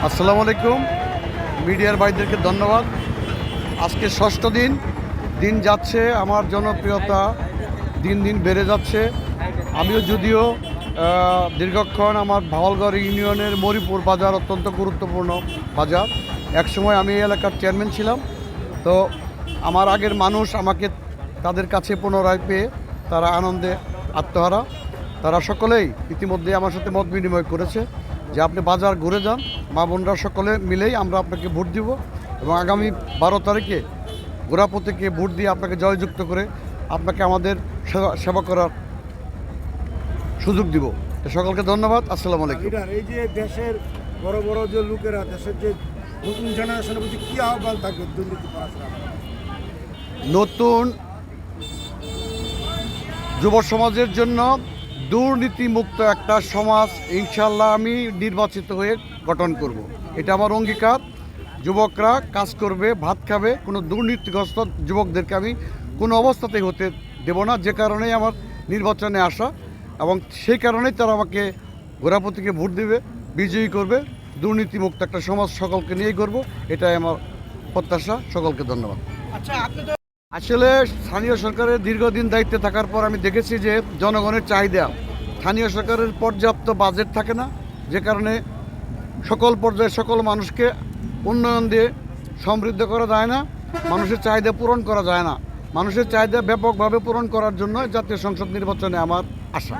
আসসালামু আলাইকুম। মিডিয়ার ভাইদেরকে ধন্যবাদ। আজকে ষষ্ঠ দিন, দিন যাচ্ছে, আমার জনপ্রিয়তা দিন দিন বেড়ে যাচ্ছে। আমিও যদিও দীর্ঘক্ষণ আমার ভাওয়ালগড় ইউনিয়নের মরিপুর বাজার অত্যন্ত গুরুত্বপূর্ণ বাজার। একসময় আমি এই এলাকার চেয়ারম্যান ছিলাম। তো আমার আগের মানুষ আমাকে তাদের কাছে পুনরায় পেয়ে তারা আনন্দে আত্মহারা। তারা সকলেই ইতিমধ্যে আমার সাথে মত বিনিময় করেছে যে আপনি বাজার ঘুরে যান, মা বোনরা সকলে মিলেই আমরা আপনাকে ভোট দিব এবং আগামী 12 তারিখে গোড়াপতিকে ভোট দিয়ে আপনাকে জয়যুক্ত করে আপনাকে আমাদের সেবা করার সুযোগ দিব। সকলকে ধন্যবাদ। আসসালামু আলাইকুম। এই যে দেশের বড় বড় যে লোকেরা, দেশের যে নতুন জেনারেশনের প্রতি কী আহ্বান থাকবে দুর্নীতি করার? নতুন যুব সমাজের জন্য দুর্নীতিমুক্ত একটা সমাজ ইনশাল্লাহ আমি নির্বাচিত হয়ে গঠন করব। এটা আমার অঙ্গীকার। যুবকরা কাজ করবে, ভাত খাবে, কোনো দুর্নীতিগ্রস্ত যুবকদেরকে আমি কোনো অবস্থাতেই হতে দেব না। যে কারণেই আমার নির্বাচনে আসা এবং সেই কারণেই তারা আমাকে গোড়াপতিকে ভোট দেবে, বিজয়ী করবে। দুর্নীতিমুক্ত একটা সমাজ সকলকে নিয়েই করব, এটাই আমার প্রত্যাশা। সকলকে ধন্যবাদ। আসলে স্থানীয় সরকারের দীর্ঘদিন দায়িত্বে থাকার পর আমি দেখেছি যে জনগণের চাহিদা, স্থানীয় সরকারের পর্যাপ্ত বাজেট থাকে না, যে কারণে সকল পর্যায়ে সকল মানুষকে উন্নয়ন দিয়ে সমৃদ্ধ করা যায় না, মানুষের চাহিদা পূরণ করা যায় না। মানুষের চাহিদা ব্যাপকভাবে পূরণ করার জন্য জাতীয় সংসদ নির্বাচনে আমার আশা।